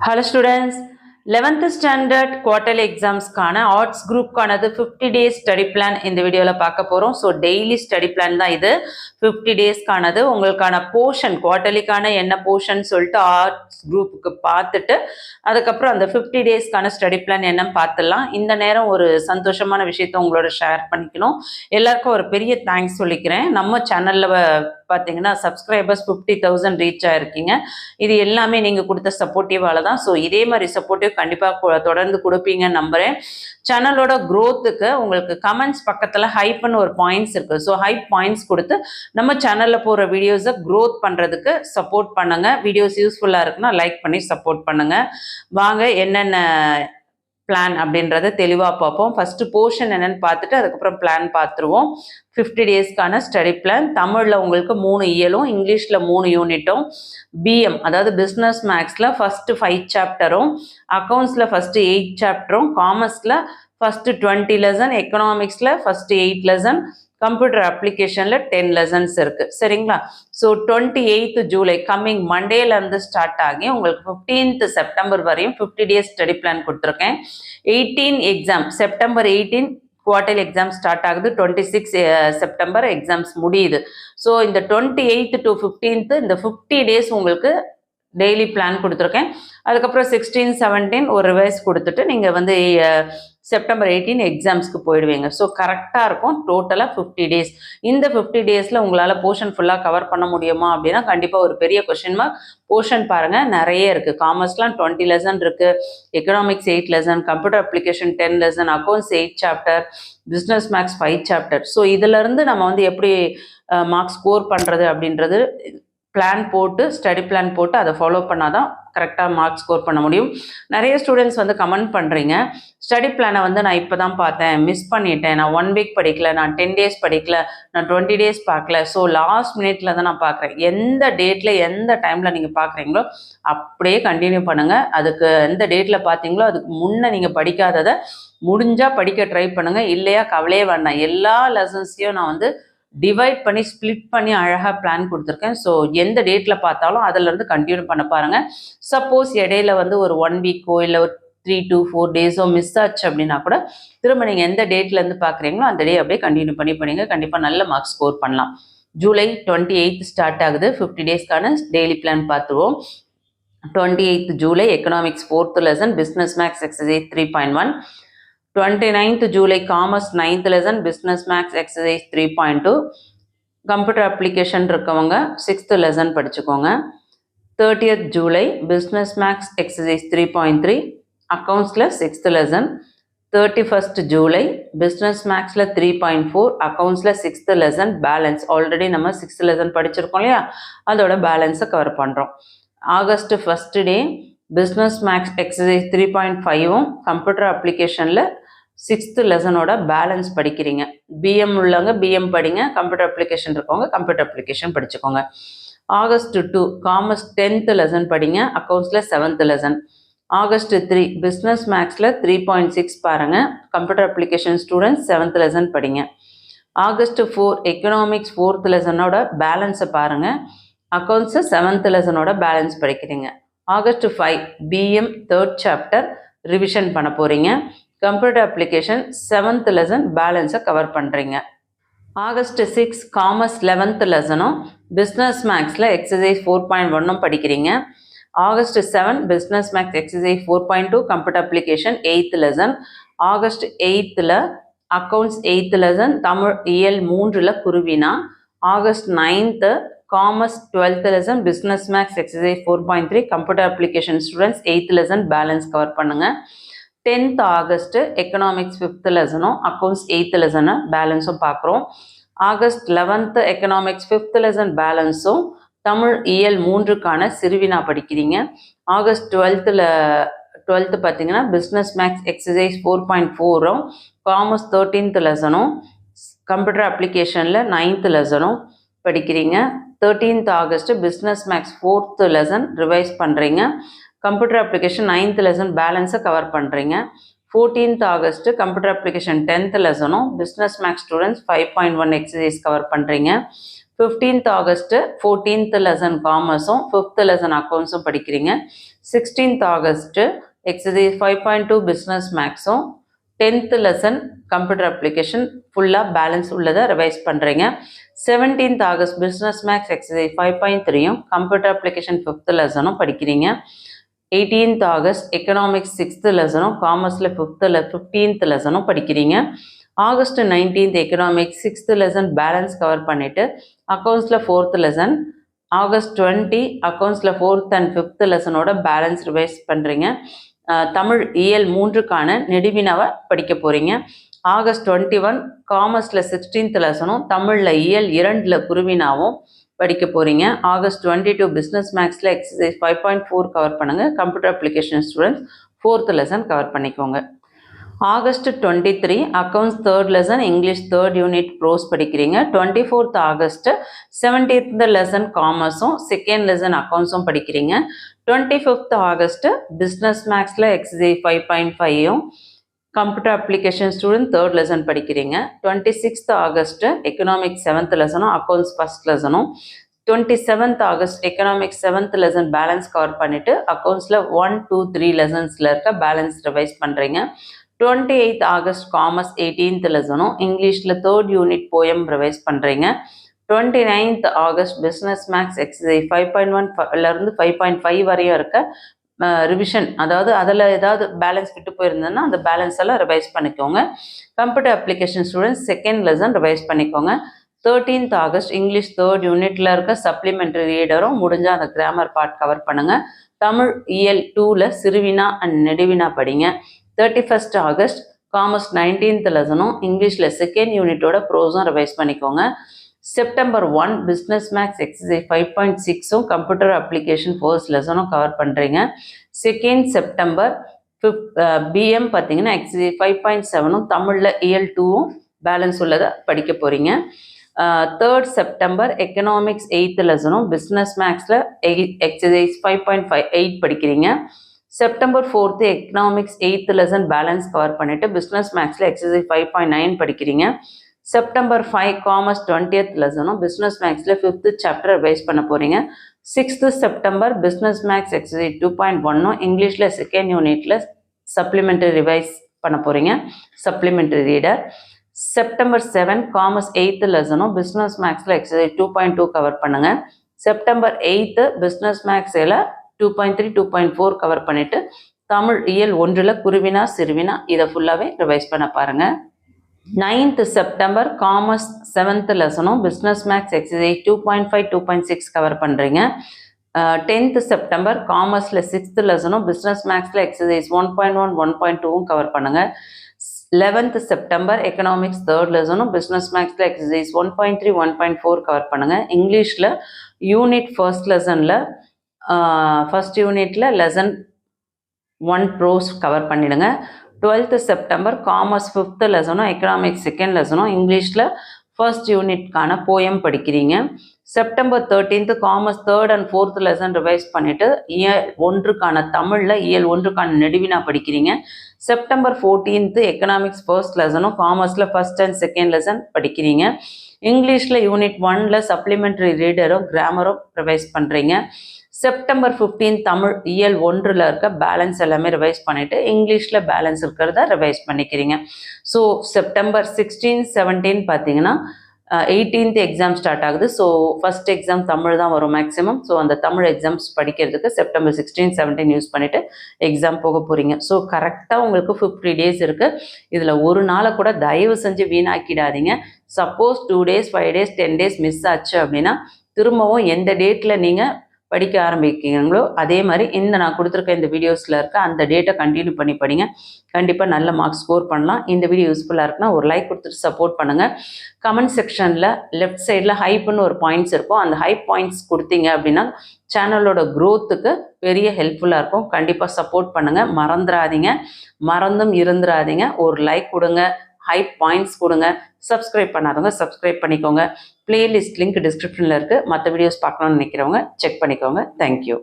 Hello students, 11th standard quarterly exams கான arts group கானது 50 days study plan இந்த வீடியோல பார்க்க போறோம். So daily study plan தான் இது 50 days கானது. உங்களுக்கான portion quarterly கான என்ன portion சொல்லிட்டு arts groupக்கு பார்த்துட்டு அதுக்கப்புறம் அந்த 50 days கான study plan என்னன்னு பார்த்துடலாம். இந்த நேரம் ஒரு சந்தோஷமான விஷயத்தை உங்களோட ஷேர் பண்ணிக்கணும். எல்லாருக்கும் ஒரு பெரிய தேங்க்ஸ் சொல்லிக்கிறேன். நம்ம சேனல்ல பார்த்தீங்கன்னா சப்ஸ்கிரைபர்ஸ் 50,000 ரீச் ஆயிருக்கீங்க. இது எல்லாமே நீங்க கொடுத்த சப்போர்ட்டிவால தான். ஸோ இதே மாதிரி சப்போர்ட்டிவ் கண்டிப்பாக தொடர்ந்து கொடுப்பீங்கன்னு நம்புறேன். சேனலோட க்ரோத்துக்கு உங்களுக்கு கமெண்ட்ஸ் பக்கத்தில் ஹைப்னு ஒரு பாயிண்ட்ஸ் இருக்கு. ஸோ ஹைப் பாயிண்ட்ஸ் கொடுத்து நம்ம சேனலில் போகிற வீடியோஸை க்ரோத் பண்ணுறதுக்கு சப்போர்ட் பண்ணுங்க. வீடியோஸ் யூஸ்ஃபுல்லாக இருக்குன்னா லைக் பண்ணி சப்போர்ட் பண்ணுங்க. வாங்க என்னென்ன பிளான் அப்படின்றத தெளிவாக பார்ப்போம். ஃபர்ஸ்ட் போர்ஷன் என்னன்னு பார்த்துட்டு அதுக்கப்புறம் பிளான் பார்த்துருவோம். 50 டேஸ்க்கான ஸ்டடி பிளான். தமிழில் உங்களுக்கு 3 இயலும், இங்கிலீஷில் 3 யூனிட்டும், பிஎம் அதாவது பிஸ்னஸ் மேக்ஸில் ஃபர்ஸ்ட் 5 சாப்டரும், அக்கௌண்ட்ஸில் ஃபர்ஸ்ட் 8 சாப்டரும், காமர்ஸில் ஃபர்ஸ்ட் 20 லெசன், எக்கனாமிக்ஸில் ஃபர்ஸ்ட் 8 லெசன், கம்ப்யூட்டர் அப்ளிகேஷனில் 10 லெசன்ஸ் இருக்குது. சரிங்களா? ஸோ 28th ஜூலை கம்மிங் மண்டேலேருந்து ஸ்டார்ட் ஆகி உங்களுக்கு 15th செப்டம்பர் வரையும் 50 டேஸ் ஸ்டடி பிளான் கொடுத்துருக்கேன். 18 exam, September 18 quarterly exam start ஆகுது, 26 செப்டம்பர் எக்ஸாம்ஸ் முடியுது. ஸோ இந்த 28th to 15th இந்த 50 டேஸ் உங்களுக்கு டெய்லி பிளான் கொடுத்துருக்கேன். அதுக்கப்புறம் 16, 17 ஒரு ரிவைஸ் கொடுத்துட்டு நீங்கள் வந்து செப்டம்பர் 18 எக்ஸாம்ஸ்க்கு போயிடுவீங்க. ஸோ கரெக்டாக இருக்கும். டோட்டலாக 50 டேஸ். இந்த 50 டேஸில் உங்களால் போர்ஷன் ஃபுல்லாக கவர் பண்ண முடியுமா அப்படின்னா கண்டிப்பாக ஒரு பெரிய கொஸ்டின் மார்க். போர்ஷன் பாருங்கள், நிறைய இருக்குது. காமர்ஸ்லாம் 20 லெசன் இருக்குது, economics 8 lesson, computer application 10 lesson, accounts 8 chapter, business maths 5 chapter. So இதிலேருந்து நம்ம வந்து எப்படி மார்க்ஸ் ஸ்கோர் பண்ணுறது அப்படின்றது பிளான் போட்டு ஸ்டடி பிளான் போட்டு அதை ஃபாலோ பண்ணால் தான் கரெக்டாக மார்க் ஸ்கோர் பண்ண முடியும். நிறைய ஸ்டூடெண்ட்ஸ் வந்து கமெண்ட் பண்ணுறீங்க, ஸ்டடி பிளானை வந்து நான் இப்போ தான் பார்த்தேன், மிஸ் பண்ணிட்டேன், நான் 1 வீக் படிக்கல, நான் 10 டேஸ் படிக்கல, நான் 20 டேஸ் பார்க்கல, ஸோ லாஸ்ட் மினிட்ல தான் நான் பார்க்குறேன். எந்த டேட்டில் எந்த டைமில் நீங்கள் பார்க்குறீங்களோ அப்படியே கண்டினியூ பண்ணுங்கள். அதுக்கு எந்த டேட்டில் பார்த்தீங்களோ அதுக்கு முன்னே நீங்கள் படிக்காததை முடிஞ்சால் படிக்க ட்ரை பண்ணுங்கள். இல்லையா கவலையே வேண்டாம். எல்லா லெசன்ஸையும் நான் வந்து டிவைட் பண்ணி ஸ்பிளிட் பண்ணி அழகாக பிளான் கொடுத்துருக்கேன். ஸோ எந்த டேட்டில் பார்த்தாலும் அதிலேருந்து கண்டினியூ பண்ண பாருங்கள். சப்போஸ் இடையில வந்து ஒரு 1 வீக்கோ இல்லை ஒரு 3 to 4 டேஸோ மிஸ் ஆச்சு அப்படின்னா கூட திரும்ப நீங்கள் எந்த டேட்லேருந்து பார்க்குறீங்களோ அந்த டே அப்படியே கண்டினியூ பண்ணிங்க. கண்டிப்பாக நல்ல மார்க்ஸ் ஸ்கோர் பண்ணலாம். ஜூலை 28 ஸ்டார்ட் ஆகுது. 50 டேஸ்க்கான டெய்லி பிளான் பார்த்துருவோம். 28th July economics 4th lesson, business maths exercise 3.1. 29th July commerce 9th lesson, business maths exercise 3.2. Computer application இருக்கவங்க 6th லெசன் படிச்சுக்கோங்க. 30th July business maths exercise 3.3, அக்கௌண்ட்ஸில் 6th lesson. 31st July business மேக்ஸில் 3.4, அக்கௌண்ட்ஸில் 6th lesson balance. Already நம்ம 6th lesson படிச்சிருக்கோம் இல்லையா, அதோட பேலன்ஸை cover பண்ணுறோம். August 1st day business maths exercise 3.5ம் கம்ப்யூட்டர் அப்ளிகேஷனில் 6th லெசனோட பேலன்ஸ் படிக்கிறீங்க. பிஎம் உள்ளவங்க பிஎம் படிங்க, கம்ப்யூட்டர் அப்ளிகேஷன் இருக்கவங்க கம்ப்யூட்டர் அப்ளிகேஷன் படிச்சுக்கோங்க. ஆகஸ்ட் 2 காமர்ஸ் 10th லெசன் படிங்க, அக்கௌண்ட்ஸில் 7th லெசன். ஆகஸ்ட் 3 பிஸ்னஸ் மேக்ஸில் 3.6 பாருங்கள், computer application students 7th lesson படிங்க. ஆகஸ்ட் 4 எக்கனாமிக்ஸ் 4th லெசனோட பேலன்ஸை பாருங்கள், அக்கௌண்ட்ஸு 7th லெசனோட பேலன்ஸ் படிக்கிறீங்க. August 5 BM 3rd chapter revision பண்ண போகிறீங்க. கம்ப்யூட்டர் அப்ளிகேஷன் 7th லெசன் பேலன்ஸை கவர் பண்ணுறீங்க. ஆகஸ்ட் 6 காமர்ஸ் 11th லெசனும் பிஸ்னஸ் மேக்ஸில் எக்ஸசைஸ் 4.1ம் படிக்கிறீங்க. August 7 business maths exercise 4.2 computer application 8th lesson. August 8ல் அக்கௌண்ட்ஸ் 8th லெசன், தமிழ் இயல் 3ல் குருவினா. August 9th commerce 12th lesson, business maths exercise 4.3 computer application students 8th lesson balance cover பண்ணுங்கள். 10th August economics 5th லெசனும் accounts 8th lesson பேலன்ஸும் பார்க்குறோம். August 11th economics 5th lesson பேலன்ஸும் தமிழ் இயல் 3க்கான சிறுவினா படிக்கிறீங்க. ஆகஸ்ட் 12th பார்த்தீங்கன்னா பிஸ்னஸ் மேக்ஸ் எக்ஸசைஸ் 4.4ம் காமர்ஸ் 13th லெசனும் கம்ப்யூட்டர் அப்ளிகேஷனில் 9th லெசனும் படிக்கிறீங்க. 13th August business maths 4th lesson revise பண்ணுறீங்க. கம்ப்யூட்டர் அப்ளிகேஷன் 9th லெசன் பேலன்ஸை கவர் பண்ணுறீங்க. 14th August computer application 10th லெசனும் business maths students 5.1 exercise cover பண்ணுறீங்க. 15th August 14th lesson காமர்ஸும் 5th lesson அக்கௌண்ட்ஸும் படிக்கிறீங்க. 16th August exercise 5.2 business மேக்ஸும் 10th lesson computer application ஃபுல்லாக balance உள்ளதை revise பண்ணுறீங்க. 17th August business maths exercise 5.3யும் computer application 5th லெசனும் படிக்கிறீங்க. 18th August economics 6th லெசனும் காமர்ஸில் 15th லெசனும் படிக்கிறீங்க. August 19th economics 6th lesson balance cover பண்ணிவிட்டு அக்கௌண்ட்ஸில் 4th லெசன். August 20 அக்கௌண்ட்ஸில் 4th and 5th லெசனோட பேலன்ஸ் ரிவைஸ் பண்ணுறீங்க. தமிழ் இயல் 3க்கான நெடுவினாவை படிக்க போகிறீங்க. August 21 காமர்ஸில் 16th லெசனும் தமிழில் இயல் 2ல் குருவினாவும் படிக்க போகிறீங்க. August 22 பிஸ்னஸ் மேக்ஸில் எக்ஸசைஸ் 5.4 கவர் பண்ணுங்கள். Computer application students 4th lesson cover பண்ணிக்கோங்க. August 23 accounts 3rd lesson English 3rd unit prose படிக்கிறீங்க. 24th August 17th லெசன் காமர்ஸும் 2nd லெசன் அக்கௌண்ட்ஸும் படிக்கிறீங்க. 25th August பிஸ்னஸ் மேக்ஸில் எக்ஸசைஸ் 5.5யும் computer application student 3rd lesson படிக்கிறீங்க. 26th August economics 7th லெசனும் accounts 1st லெசனும். 27th August economics 7th lesson balance cover பண்ணிவிட்டு அக்கௌண்ட்ஸில் 1, 2, 3 லெசன்ஸில் இருக்க பேலன்ஸ் ரிவைஸ் பண்ணுறீங்க. 28th August காமர்ஸ் 18th லெசனும் இங்கிலீஷில் 3rd யூனிட் போயம் ரிவைஸ் பண்ணுறீங்க. 29th August business maths exercise 5.1லேருந்து 5.5 வரையும் இருக்க ரிவிஷன், அதாவது அதில் ஏதாவது பேலன்ஸ் விட்டு போயிருந்ததுன்னா அந்த பேலன்ஸ் எல்லாம் ரிவைஸ் பண்ணிக்கோங்க. Computer application students 2nd lesson revise பண்ணிக்கோங்க. 13th August இங்கிலீஷ் 3rd யூனிட்டில் இருக்க சப்ளிமெண்ட்ரி ரீடரும் முடிஞ்சால் அந்த கிராமர் பார்ட் கவர் பண்ணுங்கள். தமிழ் இயல் 2ல் சிறுவினா அண்ட் நெடுவினா படிங்க. 31st August காமர்ஸ் 19th லெசனும் இங்கிலீஷில் 2nd யூனிட்டோட ப்ரோஸும் ரிவைஸ் பண்ணிக்கோங்க. September 1 பிஸ்னஸ் மேக்ஸ் எக்ஸசைஸ் 5.6ம் கம்ப்யூட்டர் அப்ளிகேஷன் 1st லெசனும் கவர் பண்ணுறீங்க. 2nd September பிஎம் பார்த்தீங்கன்னா எக்ஸசைஸ் 5.7ம் தமிழில் இயல் 2ம் பேலன்ஸ் உள்ளதை படிக்க போகிறீங்க. 3rd September எக்கனாமிக்ஸ் 8th லெசனும் பிஸ்னஸ் மேக்ஸில் எக்ஸசைஸ் 5.8 படிக்கிறீங்க. September 4th economics 8th lesson balance cover பண்ணிவிட்டு பிஸ்னஸ் மேக்ஸில் எக்ஸசைஸ் 5.9 படிக்கிறீங்க. September 5 காமர்ஸ் 20th லெசனும் பிஸ்னஸ் மேக்ஸில் 5th சாப்டர் ரிவைஸ் பண்ண போகிறீங்க. 6th September business maths exercise 2.1ம் இங்கிலீஷில் 2nd யூனிட்டில் சப்ளிமெண்ட்ரி ரிவைஸ் பண்ண போகிறீங்க. Supplementary reader. September 7 commerce 8th லெசனும் பிஸ்னஸ் மேக்ஸில் எக்ஸசைஸ் 2.2 கவர் பண்ணுங்கள். September 8 பிஸ்னஸ் மேக்ஸில் 2.3, 2.4 கவர் பண்ணிவிட்டு தமிழ் இயல் 1ல் குருவினா சிறுவினா இதை ஃபுல்லாகவே ரிவைஸ் பண்ண பாருங்கள். 9th September காமர்ஸ் 7th லெசனும் பிஸ்னஸ் மேக்ஸ் எக்ஸசைஸ் 2.5, 2.6 கவர் பண்ணுறீங்க. 10th September காமர்ஸில் 6th லெசனும் பிஸ்னஸ் மேக்ஸில் எக்ஸசைஸ் 1.1, 1.2வும் கவர் பண்ணுங்கள். 11th September எக்கனாமிக்ஸ் 3rd லெசனும் பிஸ்னஸ் மேக்ஸில் எக்ஸசைஸ் 1.3, 1.4 கவர் பண்ணுங்கள். இங்கிலீஷில் யூனிட் 1st லெசனில் 1st யூனிட்டில் லெசன் 1 ப்ரோஸ் கவர் பண்ணிடுங்க. 12th September காமர்ஸ் 5th லெசனும் எக்கனாமிக்ஸ் 2nd லெசனும் இங்கிலீஷில் 1st யூனிட்கான போயம் படிக்கிறீங்க. September 13th commerce 3rd and 4th lesson revise பண்ணிவிட்டு இயல் 1க்கான தமிழில் இயல் 1க்கான நெடுவினா படிக்கிறீங்க. September 14th economics 1st லெசனும் காமர்ஸில் 1st and 2nd lesson படிக்கிறீங்க. இங்கிலீஷில் யூனிட் 1ல் சப்ளிமெண்ட்ரி ரீடரும் கிராமரும் ரிவைஸ் பண்ணுறீங்க. September 15 தமிழ் இயல் 1ல் இருக்க பேலன்ஸ் எல்லாமே ரிவைஸ் பண்ணிவிட்டு இங்கிலீஷில் பேலன்ஸ் இருக்கிறத ரிவைஸ் பண்ணிக்கிறீங்க. ஸோ September 16, 17 பார்த்தீங்கன்னா 18th எக்ஸாம் ஸ்டார்ட் ஆகுது. ஸோ ஃபஸ்ட் எக்ஸாம் தமிழ் தான் வரும் மேக்ஸிமம். ஸோ அந்த தமிழ் எக்ஸாம்ஸ் படிக்கிறதுக்கு September 16, 17 யூஸ் பண்ணிவிட்டு எக்ஸாம் போக போகிறீங்க. ஸோ கரெக்டாக உங்களுக்கு 50 days இருக்குது. இதில் ஒரு நாளை கூட தயவு செஞ்சு வீணாக்கிடாதீங்க. Suppose 2 days, 5 days, 10 days miss ஆச்சு அப்படின்னா திரும்பவும் எந்த டேட்டில் நீங்கள் படிக்க ஆரம்பிக்கிறீங்களோ அதே மாதிரி நான் கொடுத்துருக்க இந்த வீடியோஸில் இருக்க அந்த டேட்டை கண்டினியூ பண்ணி படிங்க. கண்டிப்பாக நல்ல மார்க்ஸ் ஸ்கோர் பண்ணலாம். இந்த வீடியோ யூஸ்ஃபுல்லாக இருக்குன்னா ஒரு லைக் கொடுத்துட்டு சப்போர்ட் பண்ணுங்கள். கமெண்ட் செக்ஷனில் லெஃப்ட் சைடில் ஹைப்னு ஒரு பாயிண்ட்ஸ் இருக்கும். அந்த ஹைப் பாயிண்ட்ஸ் கொடுத்தீங்க அப்படின்னா சேனலோட க்ரோத்துக்கு பெரிய ஹெல்ப்ஃபுல்லாக இருக்கும். கண்டிப்பாக சப்போர்ட் பண்ணுங்கள். மறந்தும் இருந்துடாதீங்க. ஒரு லைக் கொடுங்க, ஹைப் பாயிண்ட்ஸ் கொடுங்க. சப்ஸ்கிரைப் பண்ணாதவங்க சப்ஸ்கிரைப் பண்ணிக்கோங்க. பிளேலிஸ்ட் லிங்க் டிஸ்கிரிப்ஷனில் இருக்குது. மற்ற வீடியோஸ் பார்க்கணும்னு நினைக்கிறவங்க செக் பண்ணிக்கோங்க. தேங்க்யூ.